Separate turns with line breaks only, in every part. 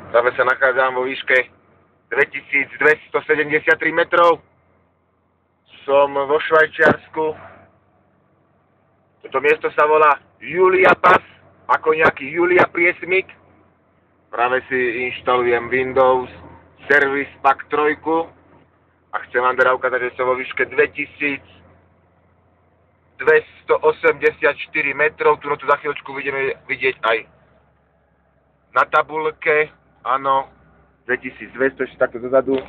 Práve sa nachádzam vo výške 2273 metrov. Som vo Švajčiarsku. Toto miesto sa volá Julia Pass, ako nejaký Julia priesmik. Práve si inštalujem Windows Service Pack 3 a chcem vám teda ukázať, že som vo výške 2284 metrov. Tu za chvíľočku budeme vidieť aj na tabulke. Áno, 2200 ešte takto dozadu.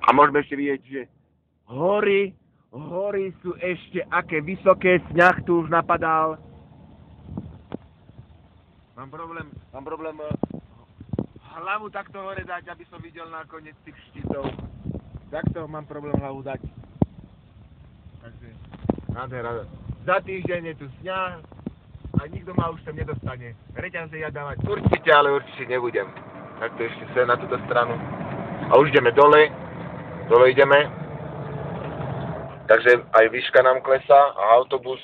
A môžeme ešte vidieť, že hory sú ešte aké vysoké, sňah tu už napadal. Mám problém hlavu takto hore dať, aby som videl na koniec tých štítov. Takto mám problém hlavu dať. Takže, nádhera. Za týždeň je tu sňah a nikto ma už sem nedostane. Reťaze ja dávať určite, ale určite nebudem. Tak to ešte sem na túto stranu. A už ideme dole. Dole ideme. Takže aj výška nám klesá a autobus.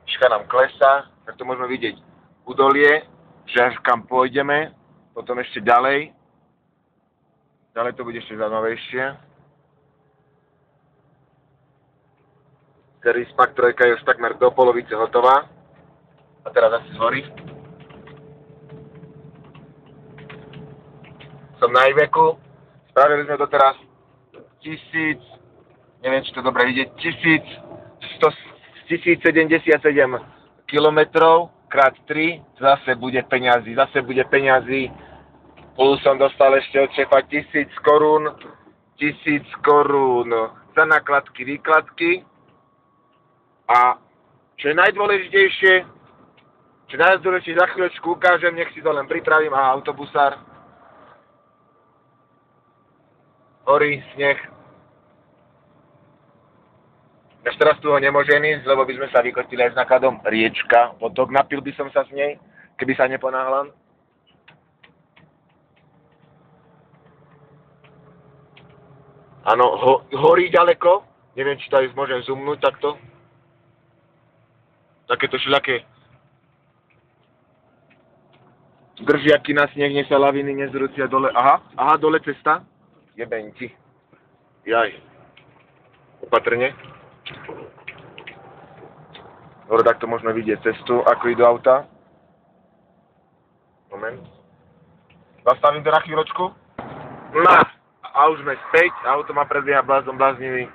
Výška nám klesá. Tak to môžeme vidieť údolie, že až kam pôjdeme. Potom ešte ďalej. Ďalej to bude ešte zaujímavejšie. Service Pack 3 je už takmer do polovice hotová. A teraz asi zhorí. Som na Iveku. Spravili sme to teraz 1000, neviem, či to dobre vidieť, 1077 kilometrov krát 3, zase bude peňazí. Plus som dostal ešte od šéfa 1000 korún za nakladky, výkladky. A čo je najdôležitejšie, za chvíľočku ukážem, nech si to len pripravím. Aha, autobusár. Hory, sneh. Až teraz tu ho nemôžem ísť, lebo by sme sa vykotili aj s nakladom riečka. Potok, napil by som sa z nej, keby sa neponáhľam. Áno, horí ďaleko. Neviem, či to aj môžem zoomnúť takto. Takéto všelijaké držiaky na sneh, nech sa laviny nezrúcia dole. Aha, dole cesta. Jebem ti. Jaj. Opatrne. Dobre, takto môžeme vidieť cestu, ako idú auta. Moment. Zastavím to na chvíľočku. No, a už sme späť. Auto ma predbieha bláznivý.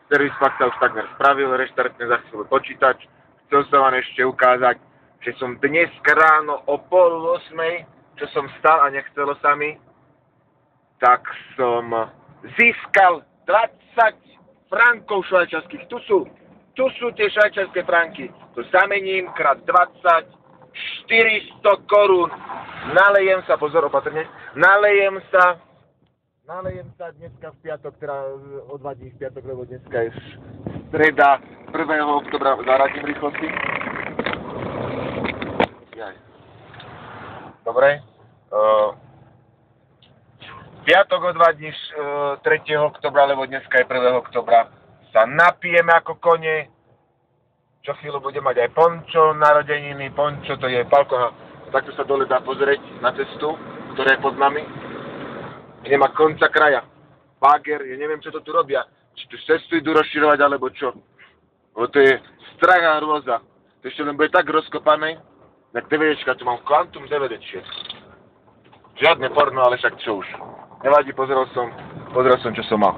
Service Pack sa už takmer spravil, reštartne za chvíľu počítač. Chcel som vám ešte ukázať, že som dnes ráno o 7:30, čo som stal a nechcelo sa mi, tak som získal 20 frankov švajčiarskych. Tu sú tie švajčiarske franky. To zamením krát 20, 400 korún. Nalejem sa, pozor, opatrne, nalejem sa dneska v piatok, teda o 2 dní v piatok, lebo dneska je streda 1. oktobra, zaradím rýchlosti. Dobre. Piatok o 2 dní 3. oktobra, lebo dneska je 1. oktobra, sa napijeme ako kone. Čo chvíľu bude mať aj pončo, narodeniny, pončo, to je palko. Takto sa dole dá pozrieť na cestu, ktorá je pod nami. Nemá konca kraja. Bager, ja neviem, čo to tu robia. Či tu cestu idú rozširovať, alebo čo. Lebo to je strach a hrôza. To ešte len bude tak rozkopané, jak DVDčka, tu mám Quantum DVDčiek. Žiadne porno, ale však čo už. Nevadí, pozrel som, čo som mal.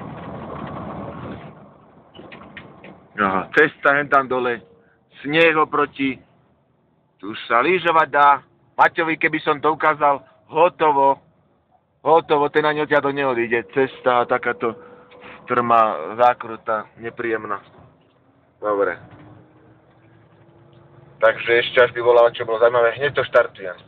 Aha, cesta hen tam dole, sneh oproti, tu už sa lyžovať dá. Maťovi, keby som to ukázal, hotovo, ten ani odtiaľ to neodíde. Cesta takáto strma, zákruta, nepríjemná. Dobre. Takže ešte až by volala, čo bolo zaujímavé, hneď to štartujem.